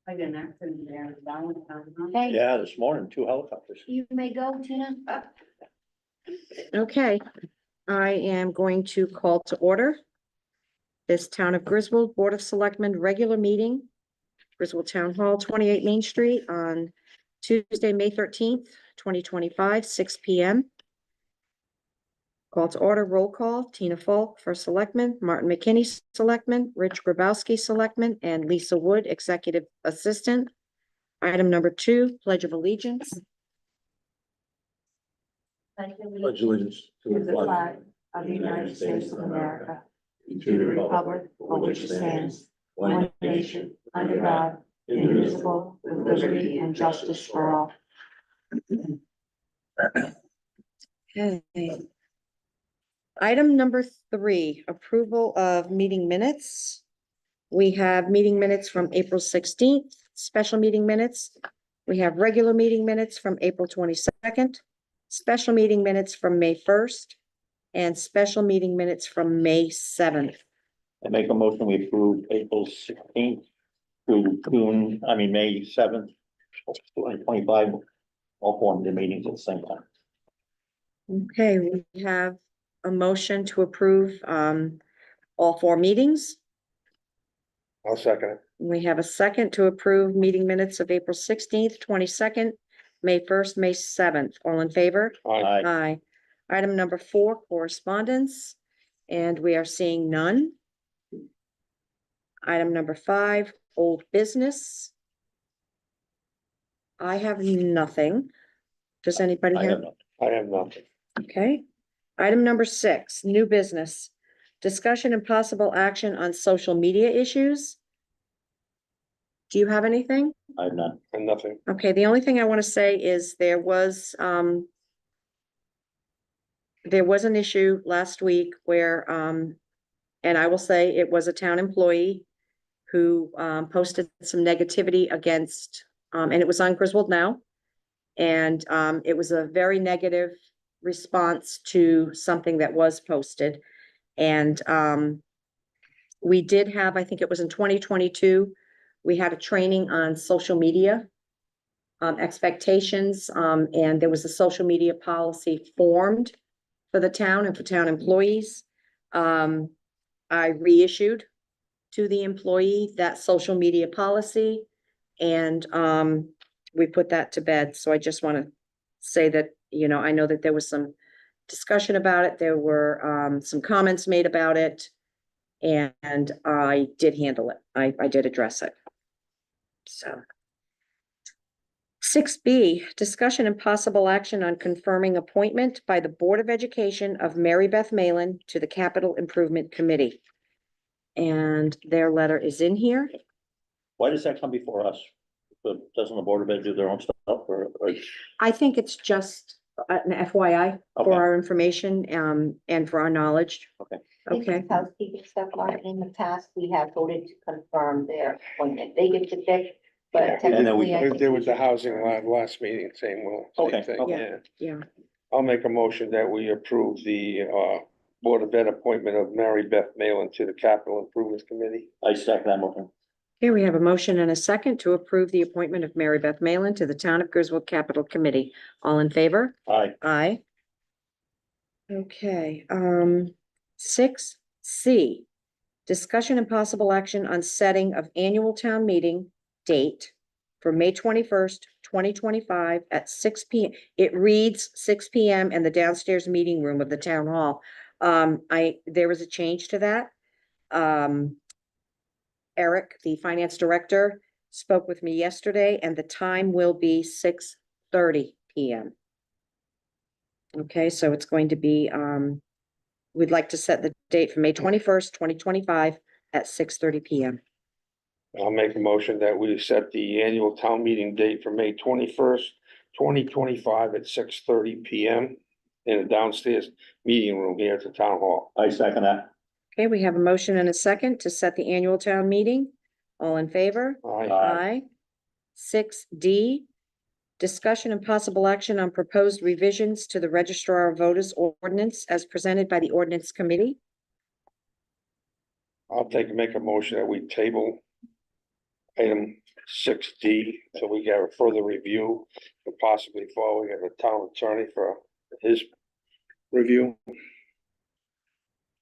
I got an accident there downtown. Okay, Yeah, this morning, 2 helicopters. you may go, Tina. Okay, I am going to call to order this Town of Griswold Board of Selectmen regular meeting, Griswold Town Hall, 28 Main Street, on Tuesday, May 13th, 2025, 6 p.m. Call to order, roll call, Tina Falk, First Selectman, Martin McKinney, Selectman, Rich Grabowski, Selectman, and Lisa Wood, Executive Assistant. Item number 2, Pledge of Allegiance. Pledge allegiance To the flag of the United States of America, to the republic for which it stands, one nation, under God, indivisible, with liberty and justice for all. Okay. Item number 3, approval of meeting minutes. We have meeting minutes from April 16th, special meeting minutes. We have regular meeting minutes from April 22nd, special meeting minutes from May 1st, and special meeting minutes from May 7th. I make a motion, we approve April 16th to May 7th, 2025. All 4 of the meetings at the same time. Okay, we have a motion to approve all 4 meetings. I'll second it. We have a second to approve meeting minutes of April 16th, 22nd, May 1st, May 7th. All in favor? Aye. Aye. Item number 4, correspondence, and we are seeing none. Item number 5, old business. I have nothing. Does anybody I have? have none. I have nothing. Okay. Item number 6, new business. Discussion and possible action on social media issues. Do you have anything? I have none. And nothing. Okay, the only thing I want to say is there was an issue last week where, and I will say it was a town employee who posted some negativity against, and it was on Griswold Now. And it was a very negative response to something that was posted. And we did have, I think it was in 2022, we had a training on social media expectations, and there was a social media policy formed for the town and for town employees. I reissued to the employee that social media policy, and we put that to bed. So I just want to say that, you know, I know that there was some discussion about it. There were some comments made about it, and I did handle it. I did address it. So 6B, discussion and possible action on confirming appointment by the Board of Education of Mary Beth Malin to the Capital Improvement Committee. And their letter is in here. Why does that come before us? But doesn't the Board of Ed do their own stuff or? I think it's just an FYI for Okay. our information, and for our knowledge. Okay. Okay, Housekeeping stuff, Martin, in the past, we have voted to confirm their appointment. They get to pick, but And then we- technically. I think There we was the should- housing last meeting, same Okay, thing, okay. yeah. yeah. I'll make a motion that we approve the Board of Ed appointment of Mary Beth Malin to the Capital Improvements Committee. I second that motion. Okay, we have a motion and a second to approve the appointment of Mary Beth Malin to the Town of Griswold Capital Committee. All in favor? Aye. Aye. Okay, 6C, discussion and possible action on setting of annual town meeting date for May 21st, 2025 at 6 p.m. It reads 6 p.m. in the downstairs meeting room of the town hall. There was a change to that. Eric, the finance director, spoke with me yesterday, and the time will be 6:30 p.m. Okay, so it's going to be, we'd like to set the date for May 21st, 2025 at 6:30 p.m. I'll make a motion that we set the annual town meeting date for May 21st, 2025 at 6:30 p.m. in the downstairs meeting room here at the town hall. I second that. Okay, we have a motion and a second to set the annual town meeting. All in favor? Aye. Aye. 6D, discussion and possible action on proposed revisions to the Registrar of Voters ordinance as presented by the Ordinance Committee. I'll make a motion that we table item 6D, so we get a further review and possibly forward at the town attorney for his review.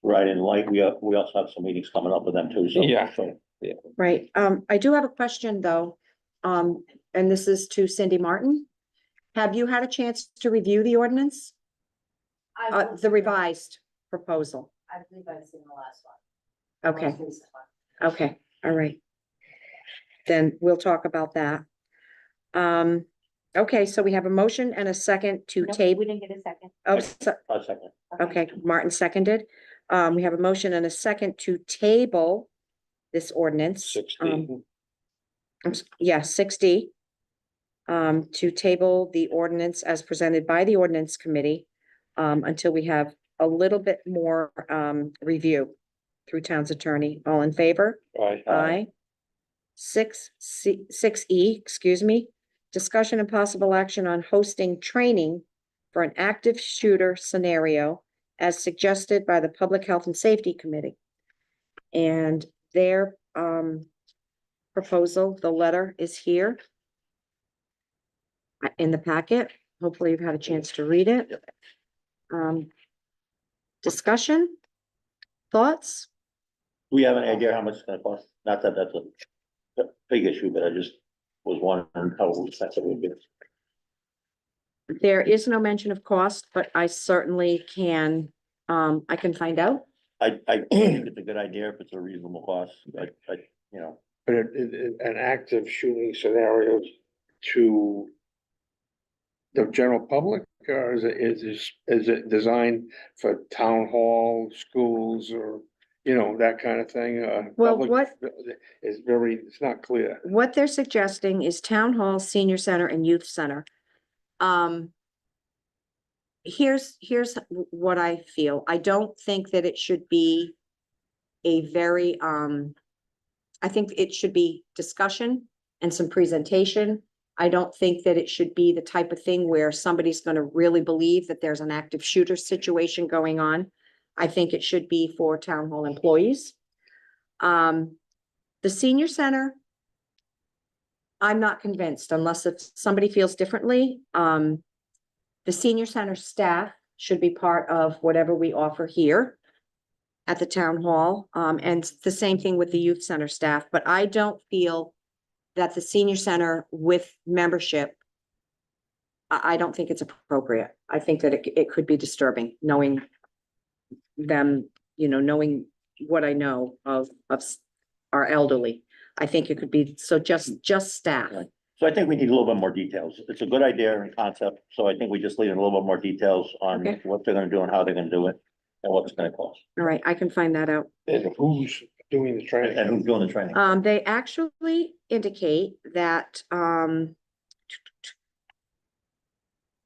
Right, and like, we also have some meetings coming up with them too, so. Yeah. so, Right, I do have a question though, and this is to Cindy Martin. Have you had a chance to review the ordinance, the revised proposal? I believe I've seen the last one. Okay, Most recent one. okay, all right. Then we'll talk about that. Okay, so we have a motion and a second to Nope, table. we didn't get a second. Oh, so- A second. okay, Martin seconded. We have a motion and a second to table this ordinance. 6D. Yeah, 6D. To table the ordinance as presented by the ordinance committee, until we have a little bit more, review through town's attorney. All in favor? Aye. Aye. 6E, excuse me, discussion and possible action on hosting training for an active shooter scenario as suggested by the Public Health and Safety Committee. And their, proposal, the letter is here in the packet. Hopefully you've had a chance to read it. Discussion? Thoughts? Do we have any idea how much it's gonna cost? Not that that's a big issue, but I just was wondering how expensive it would be. There is no mention of cost, but I certainly can, I can find out. I think it's a good idea if it's a reasonable cost, you know, But an active shooting scenario to the general public, or is it designed for town hall, schools, or, you know, that kind of thing? Well, Public what- is very, it's not clear. What they're suggesting is town hall, senior center and youth center. Here's what I feel. I don't think that it should be a very, I think it should be discussion and some presentation. I don't think that it should be the type of thing where somebody's gonna really believe that there's an active shooter situation going on. I think it should be for town hall employees. The senior center, I'm not convinced unless if somebody feels differently. The senior center staff should be part of whatever we offer here at the town hall, and the same thing with the youth center staff, but I don't feel that the senior center with membership, I don't think it's appropriate. I think that it could be disturbing, knowing them, you know, knowing what I know of our elderly. I think it could be, so just staff. Right. So I think we need a little bit more details. It's a good idea and concept, so I think we just need a little bit more details on Okay. what they're gonna do and how they're gonna do it. And what it's gonna cost, All right, I can find that out. And who's doing the training? and who's doing the training. They actually indicate that,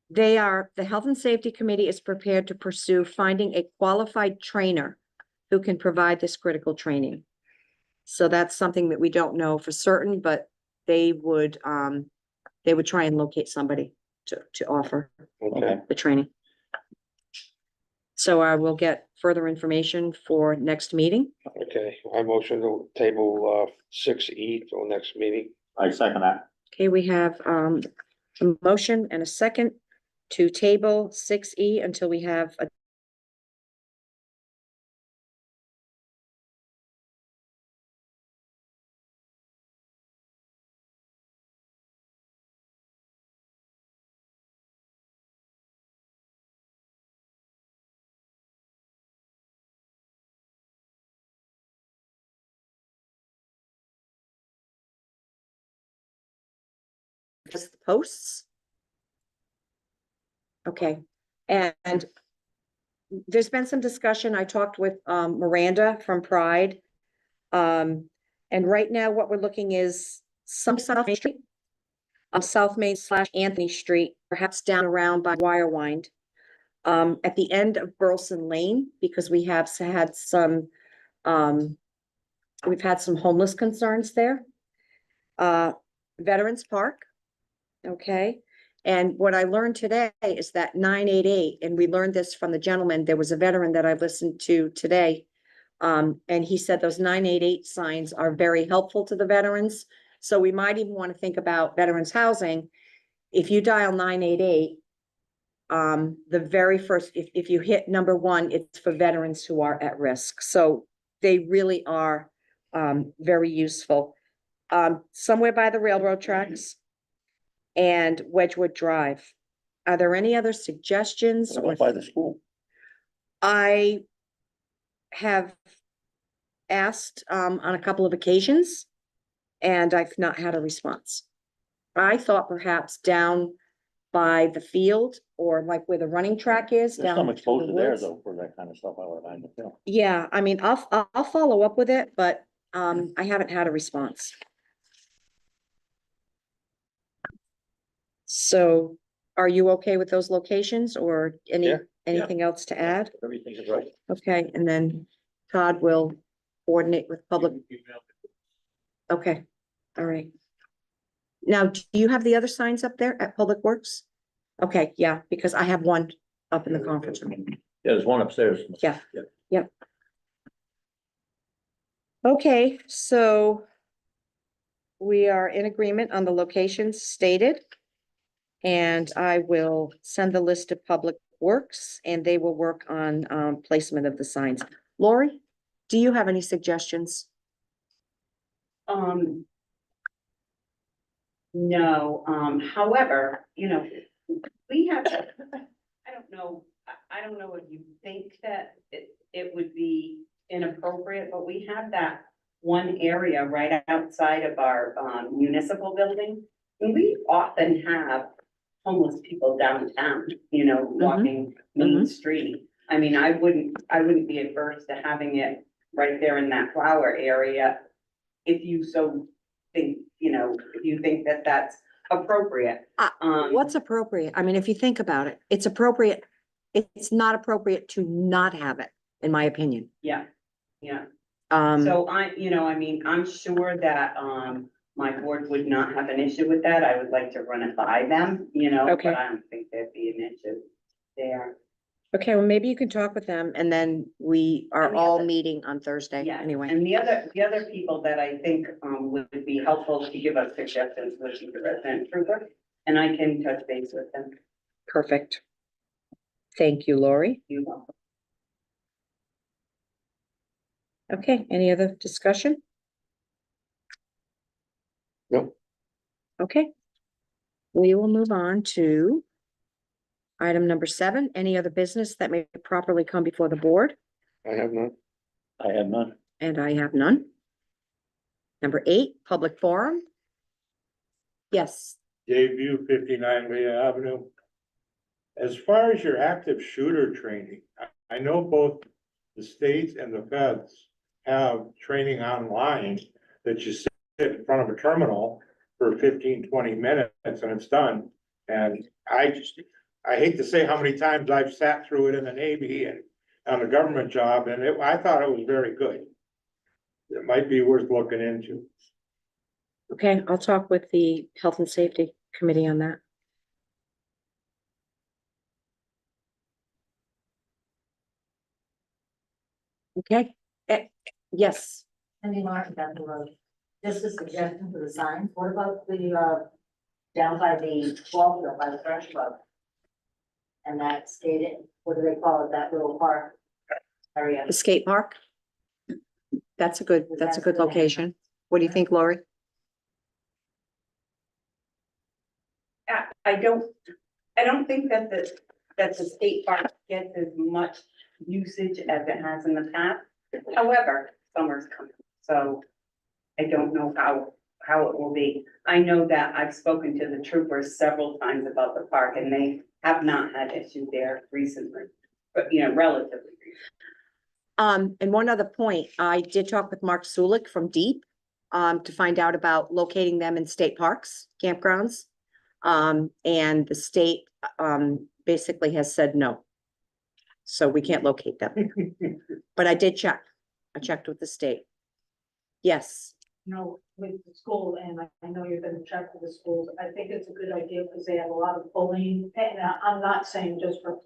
the Health and Safety Committee is prepared to pursue finding a qualified trainer who can provide this critical training. So that's something that we don't know for certain, but they would try and locate somebody to offer Okay, the training. So I will get further information for next meeting. okay, I motion to table 6E till next meeting. I second that. Okay, we have a motion and a second to table 6E until we have a just the posts. Okay, and there's been some discussion. I talked with Miranda from Pride. And right now what we're looking is some South Main Street. South Main / Anthony Street, perhaps down around by Wirewind. At the end of Burleson Lane, because we have had some, we've had some homeless concerns there. Veterans Park. Okay, and what I learned today is that 988, and we learned this from the gentleman, there was a veteran that I listened to today. And he said those 988 signs are very helpful to the veterans. So we might even want to think about veterans housing. If you dial 988, the very first, if you hit number one, it's for veterans who are at risk. So they really are very useful. Somewhere by the railroad tracks and Wedgewood Drive. Are there any other suggestions? What about by the school? I have asked on a couple of occasions, and I've not had a response. I thought perhaps down by the field or like where the running track is. There's down some to the exposure there woods. though for that kind of stuff, I would imagine, too. Yeah, I mean, I'll follow up with it, but I haven't had a response. So are you okay with those locations or Yeah. anything else to add? Everything is right. Okay, and then Todd will coordinate with public. Okay, all right. Now, do you have the other signs up there at Public Works? Okay, yeah, because I have one up in the conference room. Yeah, there's one upstairs. Yeah. Okay, so we are in agreement on the locations stated. And I will send the list to Public Works and they will work on placement of the signs. Lori, do you have any suggestions? No, however, we have, I don't know, I don't know if you think that it would be inappropriate, but we have that one area right outside of our municipal building. And we often have homeless people downtown, walking Main Street. I mean, I wouldn't be adverse to having it right there in that flower area. If you so think, if you think that that's appropriate. What's appropriate? I mean, if you think about it, it's appropriate. It's not appropriate to not have it, in my opinion. Yeah. Um, So I'm sure that, my board would not have an issue with that. I would like to run it by them, Okay. but I don't think there'd be an issue there. okay, well, maybe you can talk with them and then we are And the all other- meeting on Thursday Yeah, anyway. and the other people that I think, would be helpful to give us suggestions would be the resident trooper, and I can touch base with them. Perfect. Thank you, Lori. You will. Okay, any other discussion? No. Okay. We will move on to item number 7, any other business that may properly come before the board, I have none. I have none. and I have none. Number 8, public forum. Yes, Dave View, 59 Leah Avenue. As far as your active shooter training, I know both the states and the feds have training online that you sit in front of a terminal for 15-20 minutes and it's done. And I hate to say how many times I've sat through it in the Navy and on a government job, and I thought it was very good. It might be worth looking into. okay, I'll talk with the Health and Safety Committee on that. Okay, yes, Cindy Martin, down the road. Just a suggestion for the signs, what about the, down by the ball field, by the Fresh Club? And that skated, what do they call it, that little park area? the skate park. That's a good location. What do you think, Lori? I don't think that the state park gets as much usage as it has in the past. However, summer's coming, so I don't know how it will be. I know that I've spoken to the troopers several times about the park and they have not had issue there recently, but relatively recently. And one other point, I did talk with Mark Sulik from Deep, to find out about locating them in state parks, campgrounds. And the state, basically has said no. So we can't locate them, but I did check. I checked with the state. Yes, With the school, and I know you're gonna check with the schools, I think it's a good idea because they have a lot of bullying, and I'm not saying just for,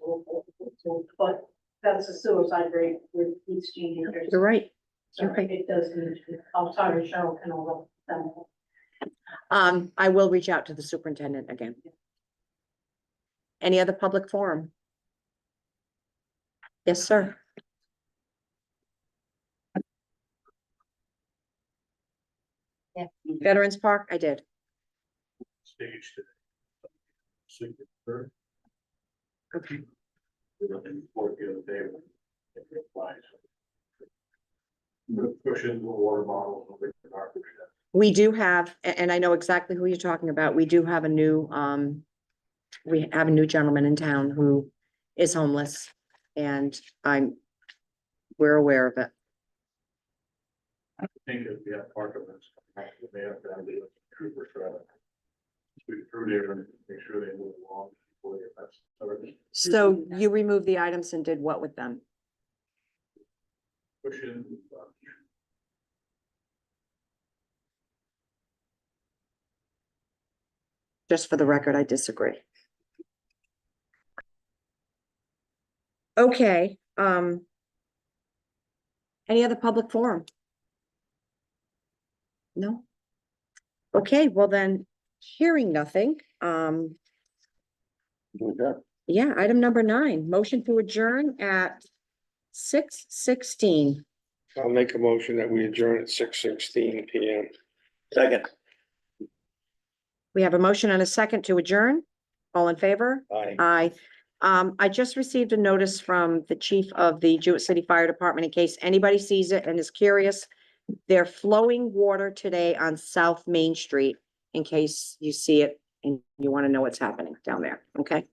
but that's a suicide rate with each teenagers. you're right. So okay. it does need to be, I'm sorry, Cheryl can all them. I will reach out to the superintendent again. Any other public forum? Yes, sir. Veterans Park, I did. Stage today. Signature. Okay. We're looking for the other day. It applies. Cushions, water bottles, and liquid garbage. We do have, and I know exactly who you're talking about. We do have a new, we have a new gentleman in town who is homeless and we're aware of it. I think if we have part of this, we may have to have the trooper try to sweep through there and make sure they move along before they get started. So you removed the items and did what with them? Cushions, Just for the record, I disagree. Okay, any other public forum? No? Okay, well then, hearing nothing, yeah, item number 9, motion to adjourn at 6:16. I'll make a motion that we adjourn at 6:16 PM. Second. We have a motion and a second to adjourn. All in favor? Aye. Aye. I just received a notice from the chief of the Jewett City Fire Department in case anybody sees it and is curious. They're flowing water today on South Main Street in case you see it and you want to know what's happening down there, okay?